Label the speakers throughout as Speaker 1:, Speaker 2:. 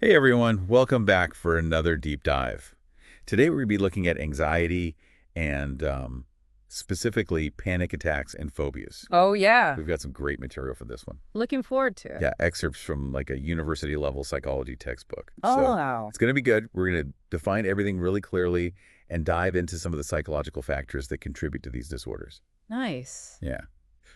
Speaker 1: Hey everyone, welcome back for another deep dive. Today we're going to be looking at anxiety and specifically panic attacks and phobias.
Speaker 2: Oh, yeah.
Speaker 1: We've got some great material for this one.
Speaker 2: Looking forward to it.
Speaker 1: Yeah, excerpts from like a university level psychology textbook.
Speaker 2: Oh,
Speaker 1: So
Speaker 2: wow.
Speaker 1: it's going to be good. We're going to define everything really clearly and dive into some of the psychological factors that contribute to these disorders.
Speaker 2: Nice.
Speaker 1: Yeah.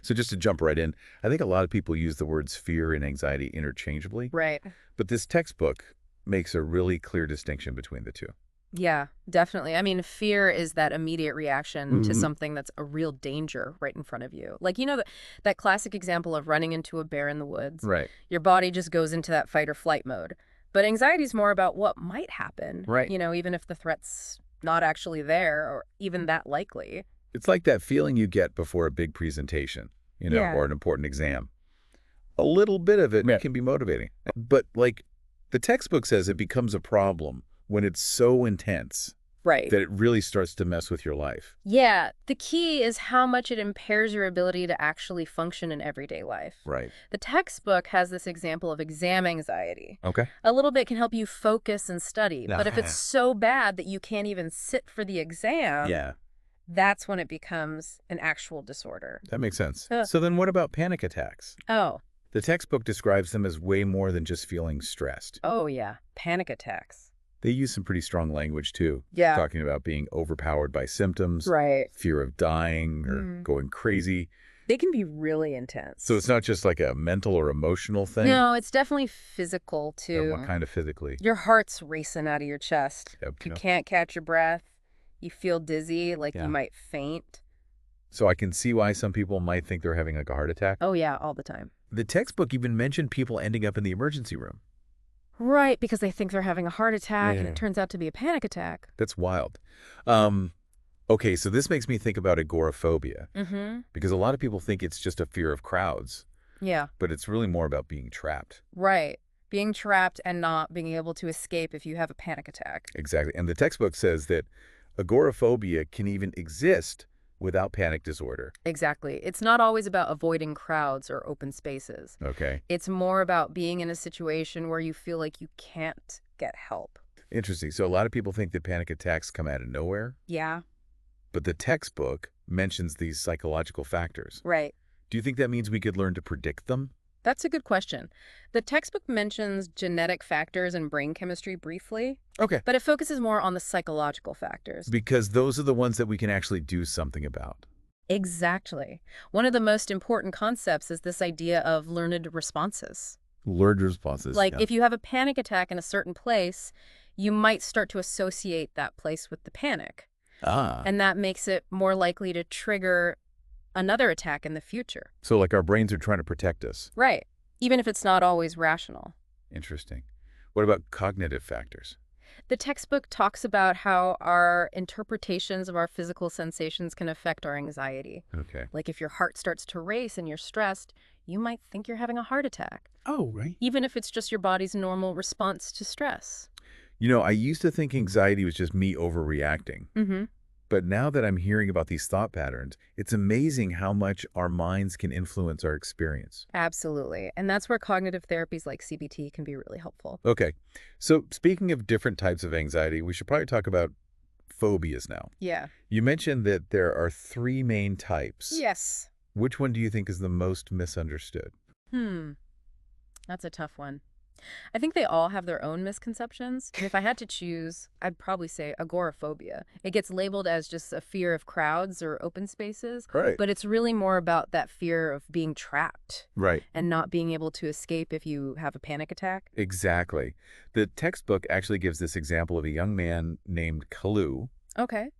Speaker 1: So just to jump right in, I think a lot of people use the words fear and anxiety interchangeably.
Speaker 2: Right.
Speaker 1: But this textbook makes a really clear distinction between the two.
Speaker 2: Yeah, definitely. I mean, fear is that immediate reaction to
Speaker 1: Mhm.
Speaker 2: something that's a real danger right in front of you. Like, that classic example of running into a bear in the woods.
Speaker 1: Right.
Speaker 2: Your body just goes into that fight or flight mode. But anxiety is more about what might happen.
Speaker 1: Right.
Speaker 2: Even if the threat's not actually there or even that likely.
Speaker 1: It's like that feeling you get before a big presentation,
Speaker 2: Yeah.
Speaker 1: or an important exam. A little bit of it can be motivating. But like the textbook says, it becomes a problem when it's so intense
Speaker 2: Right.
Speaker 1: that it really starts to mess with your life.
Speaker 2: Yeah, the key is how much it impairs your ability to actually function in everyday life.
Speaker 1: Right.
Speaker 2: The textbook has this example of exam anxiety.
Speaker 1: Okay.
Speaker 2: A little bit can help you focus and study, but if it's so bad that you can't even sit for the exam,
Speaker 1: Yeah,
Speaker 2: that's when it becomes an actual disorder.
Speaker 1: that makes sense.
Speaker 2: Huh.
Speaker 1: So then what about panic attacks?
Speaker 2: Oh,
Speaker 1: The textbook describes them as way more than just feeling stressed.
Speaker 2: oh yeah, panic attacks.
Speaker 1: They use some pretty strong language too,
Speaker 2: Yeah.
Speaker 1: talking about being overpowered by symptoms,
Speaker 2: Right.
Speaker 1: fear of dying or going crazy.
Speaker 2: They can be really intense.
Speaker 1: So it's not just like a mental or emotional thing?
Speaker 2: No, it's definitely physical
Speaker 1: And
Speaker 2: too.
Speaker 1: what kind of physically?
Speaker 2: Your heart's racing out of your chest.
Speaker 1: Yep,
Speaker 2: You can't catch your breath. You feel dizzy, like
Speaker 1: Yeah.
Speaker 2: you might faint.
Speaker 1: So I can see why some people might think they're having like a heart attack.
Speaker 2: Oh, yeah, all the time.
Speaker 1: The textbook even mentioned people ending up in the emergency room.
Speaker 2: Right, because they think they're having a heart attack, and
Speaker 1: Yeah.
Speaker 2: it turns out to be a panic attack.
Speaker 1: That's wild. Okay, so this makes me think about agoraphobia,
Speaker 2: Mm-hmm.
Speaker 1: because a lot of people think it's just a fear of crowds,
Speaker 2: Yeah,
Speaker 1: but it's really more about being trapped.
Speaker 2: right. Being trapped and not being able to escape if you have a panic attack.
Speaker 1: Exactly. And the textbook says that agoraphobia can even exist without panic disorder.
Speaker 2: Exactly. It's not always about avoiding crowds or open spaces.
Speaker 1: Okay.
Speaker 2: It's more about being in a situation where you feel like you can't get help.
Speaker 1: Interesting. So a lot of people think that panic attacks come out of nowhere,
Speaker 2: Yeah,
Speaker 1: but the textbook mentions these psychological factors.
Speaker 2: right.
Speaker 1: Do you think that means we could learn to predict them?
Speaker 2: That's a good question. The textbook mentions genetic factors and brain chemistry briefly,
Speaker 1: Okay.
Speaker 2: but it focuses more on the psychological factors.
Speaker 1: Because those are the ones that we can actually do something about.
Speaker 2: Exactly. One of the most important concepts is this idea of learned responses.
Speaker 1: Learned responses.
Speaker 2: Like
Speaker 1: yeah.
Speaker 2: if you have a panic attack in a certain place, you might start to associate that place with the panic.
Speaker 1: Ah.
Speaker 2: And that makes it more likely to trigger another attack in the future.
Speaker 1: So like our brains are trying to protect us.
Speaker 2: Right. Even if it's not always rational.
Speaker 1: Interesting. What about cognitive factors?
Speaker 2: The textbook talks about how our interpretations of our physical sensations can affect our anxiety.
Speaker 1: Okay.
Speaker 2: Like if your heart starts to race and you're stressed, you might think you're having a heart attack,
Speaker 1: Oh, right.
Speaker 2: even if it's just your body's normal response to stress.
Speaker 1: I used to think anxiety was just me overreacting.
Speaker 2: Mm-hmm.
Speaker 1: But now that I'm hearing about these thought patterns, it's amazing how much our minds can influence our experience.
Speaker 2: Absolutely. And that's where cognitive therapies like CBT can be really helpful.
Speaker 1: Okay. So speaking of different types of anxiety, we should probably talk about phobias now.
Speaker 2: Yeah.
Speaker 1: You mentioned that there are 3 main types.
Speaker 2: Yes.
Speaker 1: Which one do you think is the most misunderstood?
Speaker 2: That's a tough one. I think they all have their own misconceptions. And if I had to choose, I'd probably say agoraphobia. It gets labeled as just a fear of crowds or open spaces,
Speaker 1: Right.
Speaker 2: but it's really more about that fear of being trapped
Speaker 1: Right.
Speaker 2: and not being able to escape if you have a panic attack.
Speaker 1: Exactly. The textbook actually gives this example of a young man named Kalu,
Speaker 2: Okay.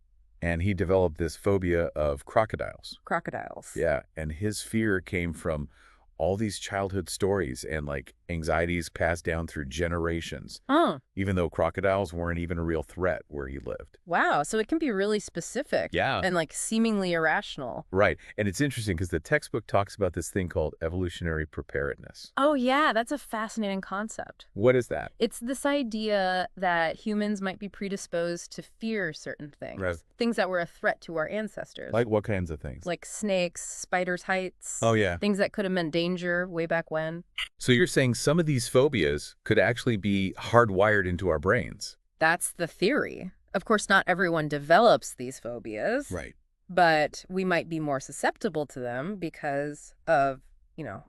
Speaker 1: and he developed this phobia of crocodiles.
Speaker 2: Crocodiles.
Speaker 1: Yeah, and his fear came from all these childhood stories and like anxieties passed down through generations,
Speaker 2: Oh,
Speaker 1: even though crocodiles weren't even a real threat where he lived.
Speaker 2: wow. So it can be really specific.
Speaker 1: Yeah.
Speaker 2: And like seemingly irrational.
Speaker 1: Right. And it's interesting because the textbook talks about this thing called evolutionary preparedness.
Speaker 2: Oh, yeah. That's a fascinating concept.
Speaker 1: What is that?
Speaker 2: It's this idea that humans might be predisposed to fear certain things.
Speaker 1: Right.
Speaker 2: Things that were a threat to our ancestors.
Speaker 1: Like what kinds of things?
Speaker 2: Like snakes, spiders' heights.
Speaker 1: Oh, yeah.
Speaker 2: Things that could have meant danger way back when.
Speaker 1: So you're saying some of these phobias could actually be hardwired into our brains.
Speaker 2: That's the theory. Of course, not everyone develops these phobias,
Speaker 1: Right.
Speaker 2: but we might be more susceptible to them because of,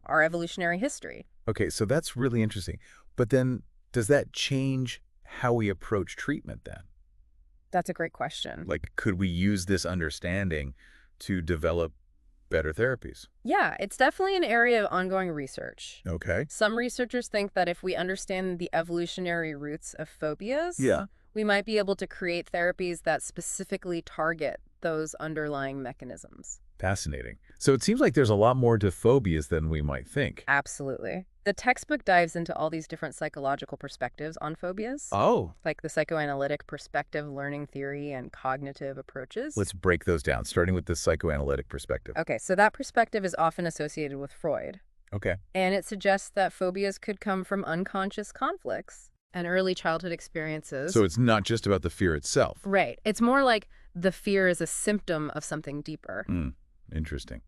Speaker 2: our evolutionary history.
Speaker 1: Okay, so that's really interesting. But then does that change how we approach treatment then?
Speaker 2: That's a great question.
Speaker 1: Like, could we use this understanding to develop better therapies?
Speaker 2: Yeah, it's definitely an area of ongoing research.
Speaker 1: Okay.
Speaker 2: Some researchers think that if we understand the evolutionary roots of phobias,
Speaker 1: Yeah.
Speaker 2: we might be able to create therapies that specifically target those underlying mechanisms.
Speaker 1: Fascinating. So it seems like there's a lot more to phobias than we might think.
Speaker 2: Absolutely. The textbook dives into all these different psychological perspectives on phobias,
Speaker 1: Oh.
Speaker 2: like the psychoanalytic perspective, learning theory, and cognitive approaches.
Speaker 1: Let's break those down, starting with the psychoanalytic perspective.
Speaker 2: Okay, so that perspective is often associated with Freud,
Speaker 1: Okay.
Speaker 2: and it suggests that phobias could come from unconscious conflicts and early childhood experiences.
Speaker 1: So it's not just about the fear itself.
Speaker 2: Right. It's more like the fear is a symptom of something deeper.
Speaker 1: Interesting.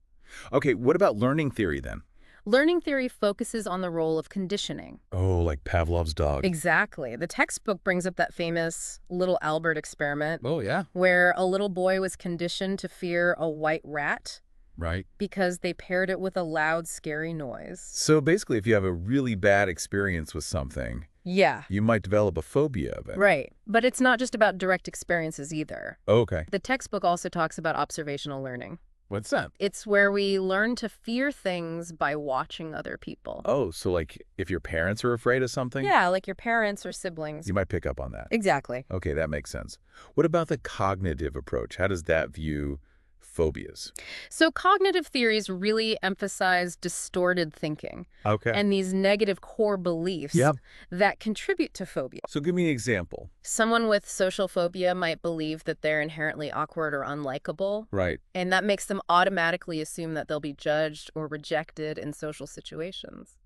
Speaker 1: Okay, what about learning theory then?
Speaker 2: Learning theory focuses on the role of conditioning.
Speaker 1: Oh, like Pavlov's dog.
Speaker 2: Exactly. The textbook brings up that famous little Albert experiment
Speaker 1: Oh, yeah.
Speaker 2: where a little boy was conditioned to fear a white rat
Speaker 1: Right.
Speaker 2: because they paired it with a loud, scary noise.
Speaker 1: So basically, if you have a really bad experience with something,
Speaker 2: Yeah.
Speaker 1: you might develop a phobia of it.
Speaker 2: Right. But it's not just about direct experiences either.
Speaker 1: Okay.
Speaker 2: The textbook also talks about observational learning.
Speaker 1: What's that?
Speaker 2: It's where we learn to fear things by watching other people.
Speaker 1: Oh, so like if your parents are afraid of something,
Speaker 2: Yeah, like your parents or siblings.
Speaker 1: you might pick up on that.
Speaker 2: Exactly.
Speaker 1: Okay, that makes sense. What about the cognitive approach? How does that view phobias?
Speaker 2: So cognitive theories really emphasize distorted thinking
Speaker 1: Okay.
Speaker 2: and these negative core beliefs
Speaker 1: Yep.
Speaker 2: that contribute to phobia.
Speaker 1: So give me an example.
Speaker 2: Someone with social phobia might believe that they're inherently awkward or unlikable,
Speaker 1: Right.
Speaker 2: and that makes them automatically assume that they'll be judged or rejected in social situations.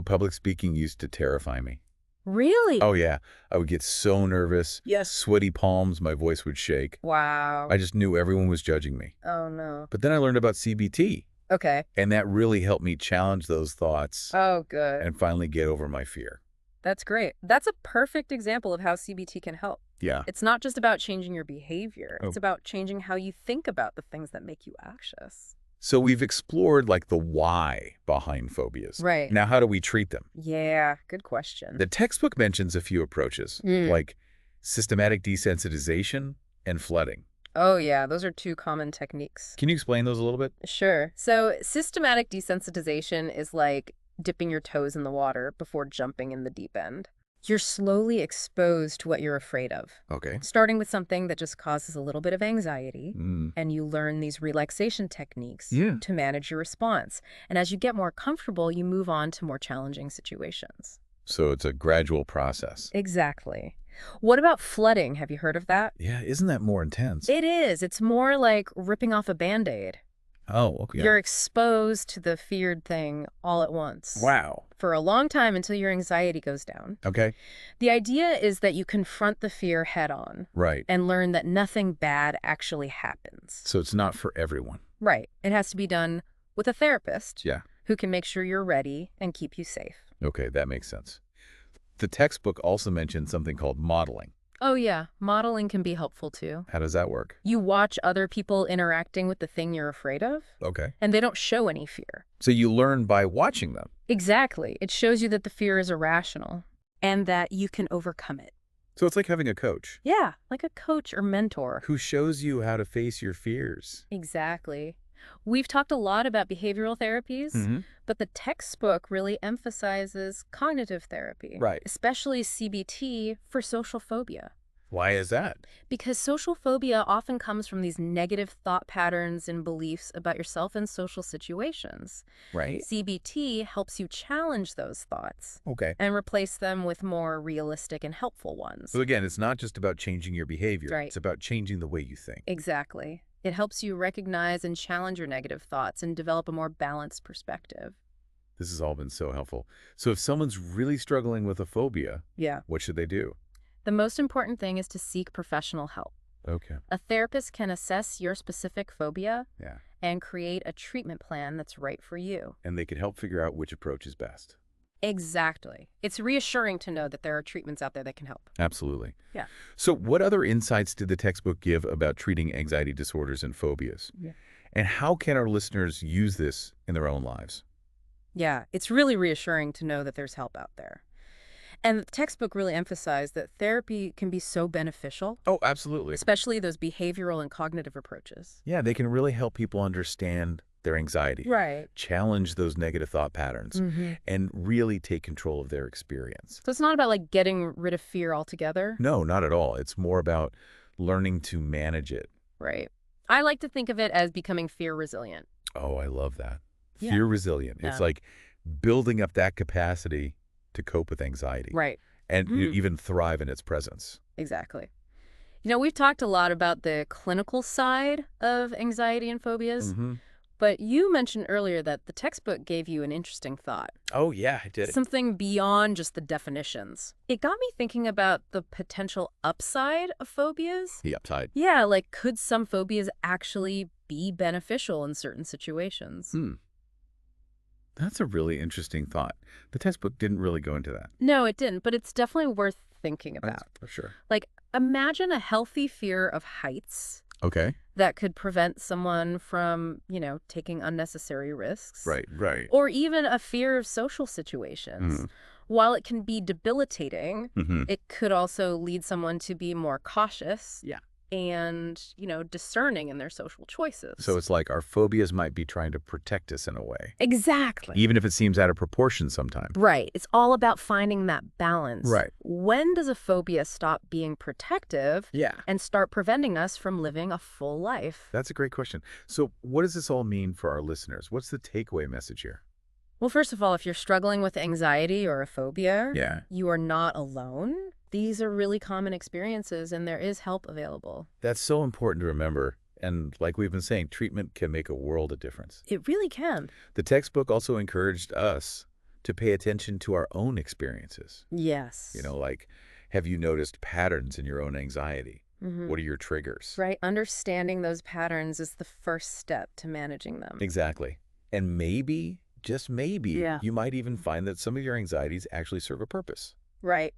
Speaker 1: Public speaking used to terrify me.
Speaker 2: Really?
Speaker 1: Oh, yeah. I would get so nervous.
Speaker 2: Yes.
Speaker 1: Sweaty palms, my voice would shake.
Speaker 2: Wow.
Speaker 1: I just knew everyone was judging me.
Speaker 2: Oh, no.
Speaker 1: But then I learned about CBT,
Speaker 2: Okay.
Speaker 1: and that really helped me challenge those thoughts
Speaker 2: Oh, good.
Speaker 1: and finally get over my fear.
Speaker 2: That's great. That's a perfect example of how CBT can help.
Speaker 1: Yeah.
Speaker 2: It's not just about changing your behavior.
Speaker 1: Oh.
Speaker 2: It's about changing how you think about the things that make you anxious.
Speaker 1: So we've explored like the why behind phobias.
Speaker 2: Right.
Speaker 1: Now, how do we treat them?
Speaker 2: Yeah, good question.
Speaker 1: The textbook mentions a few approaches, like systematic desensitization and flooding.
Speaker 2: Oh, yeah, those are two common techniques.
Speaker 1: Can you explain those a little bit?
Speaker 2: Sure. So systematic desensitization is like dipping your toes in the water before jumping in the deep end. You're slowly exposed to what you're afraid of,
Speaker 1: Okay.
Speaker 2: starting with something that just causes a little bit of anxiety,
Speaker 1: Mm.
Speaker 2: and you learn these relaxation techniques
Speaker 1: Yeah.
Speaker 2: to manage your response. And as you get more comfortable, you move on to more challenging situations.
Speaker 1: So it's a gradual process.
Speaker 2: Exactly. What about flooding? Have you heard of that?
Speaker 1: Yeah, isn't that more intense?
Speaker 2: It is. It's more like ripping off a Band-Aid.
Speaker 1: Oh, okay.
Speaker 2: You're exposed to the feared thing all at once.
Speaker 1: Wow.
Speaker 2: For a long time until your anxiety goes down.
Speaker 1: Okay.
Speaker 2: The idea is that you confront the fear head on
Speaker 1: Right.
Speaker 2: and learn that nothing bad actually happens.
Speaker 1: So it's not for everyone.
Speaker 2: Right. It has to be done with a therapist
Speaker 1: Yeah.
Speaker 2: who can make sure you're ready and keep you safe.
Speaker 1: Okay, that makes sense. The textbook also mentioned something called modeling.
Speaker 2: Oh, yeah. Modeling can be helpful, too.
Speaker 1: How does that work?
Speaker 2: You watch other people interacting with the thing you're afraid of,
Speaker 1: Okay.
Speaker 2: and they don't show any fear.
Speaker 1: So you learn by watching them.
Speaker 2: Exactly. It shows you that the fear is irrational and that you can overcome it.
Speaker 1: So it's like having a coach
Speaker 2: Yeah, like a coach or mentor.
Speaker 1: who shows you how to face your fears.
Speaker 2: Exactly. We've talked a lot about behavioral therapies, but the textbook really emphasizes cognitive therapy,
Speaker 1: Right.
Speaker 2: especially CBT for social phobia.
Speaker 1: Why is that?
Speaker 2: Because social phobia often comes from these negative thought patterns and beliefs about yourself in social situations.
Speaker 1: Right.
Speaker 2: CBT helps you challenge those thoughts
Speaker 1: Okay.
Speaker 2: and replace them with more realistic and helpful ones.
Speaker 1: So again, it's not just about changing your behavior.
Speaker 2: Right.
Speaker 1: It's about changing the way you think.
Speaker 2: Exactly. It helps you recognize and challenge your negative thoughts and develop a more balanced perspective.
Speaker 1: This has all been so helpful. So if someone's really struggling with a phobia,
Speaker 2: Yeah.
Speaker 1: what should they do?
Speaker 2: The most important thing is to seek professional help.
Speaker 1: Okay.
Speaker 2: A therapist can assess your specific phobia
Speaker 1: Yeah.
Speaker 2: and create a treatment plan that's right for you.
Speaker 1: And they can help figure out which approach is best.
Speaker 2: Exactly. It's reassuring to know that there are treatments out there that can help.
Speaker 1: Absolutely.
Speaker 2: Yeah.
Speaker 1: So what other insights did the textbook give about treating anxiety disorders and phobias?
Speaker 2: Yeah.
Speaker 1: And how can our listeners use this in their own lives?
Speaker 2: Yeah, it's really reassuring to know that there's help out there. And the textbook really emphasized that therapy can be so beneficial,
Speaker 1: Oh, absolutely.
Speaker 2: especially those behavioral and cognitive approaches.
Speaker 1: Yeah, they can really help people understand their anxiety,
Speaker 2: Right.
Speaker 1: challenge those negative thought patterns, and really take control of their experience.
Speaker 2: So it's not about like getting rid of fear altogether.
Speaker 1: No, not at all. It's more about learning to manage it.
Speaker 2: Right. I like to think of it as becoming fear resilient.
Speaker 1: Oh, I love that.
Speaker 2: Yeah.
Speaker 1: Fear resilient. It's
Speaker 2: Yeah.
Speaker 1: like building up that capacity to cope with anxiety
Speaker 2: Right.
Speaker 1: and even thrive in its presence.
Speaker 2: Exactly. We've talked a lot about the clinical side of anxiety and phobias, but you mentioned earlier that the textbook gave you an interesting thought.
Speaker 1: Oh, yeah, I did.
Speaker 2: Something beyond just the definitions. It got me thinking about the potential upside of phobias.
Speaker 1: The upside.
Speaker 2: Yeah, like could some phobias actually be beneficial in certain situations?
Speaker 1: That's a really interesting thought. The textbook didn't really go into that.
Speaker 2: No, it didn't, but it's definitely worth thinking
Speaker 1: That's
Speaker 2: about.
Speaker 1: for sure.
Speaker 2: Like, imagine a healthy fear of heights
Speaker 1: Okay.
Speaker 2: that could prevent someone from, taking unnecessary risks.
Speaker 1: Right.
Speaker 2: Or even a fear of social situations. While it can be debilitating, it could also lead someone to be more cautious.
Speaker 1: Yeah.
Speaker 2: And, discerning in their social choices.
Speaker 1: So it's like our phobias might be trying to protect us in a way,
Speaker 2: Exactly.
Speaker 1: even if it seems out of proportion sometimes.
Speaker 2: Right. It's all about finding that balance.
Speaker 1: Right.
Speaker 2: When does a phobia stop being protective
Speaker 1: Yeah.
Speaker 2: and start preventing us from living a full life?
Speaker 1: That's a great question. So what does this all mean for our listeners? What's the takeaway message here?
Speaker 2: Well, first of all, if you're struggling with anxiety or a phobia,
Speaker 1: Yeah.
Speaker 2: you are not alone. These are really common experiences, and there is help available.
Speaker 1: That's so important to remember. And like we've been saying, treatment can make a world of difference.
Speaker 2: It really can.
Speaker 1: The textbook also encouraged us to pay attention to our own experiences.
Speaker 2: Yes.
Speaker 1: Like, have you noticed patterns in your own anxiety? What are your triggers?
Speaker 2: Right. Understanding those patterns is the first step to managing them.
Speaker 1: Exactly. And maybe, just maybe,
Speaker 2: Yeah.
Speaker 1: you might even find that some of your anxieties actually serve a purpose.
Speaker 2: Right.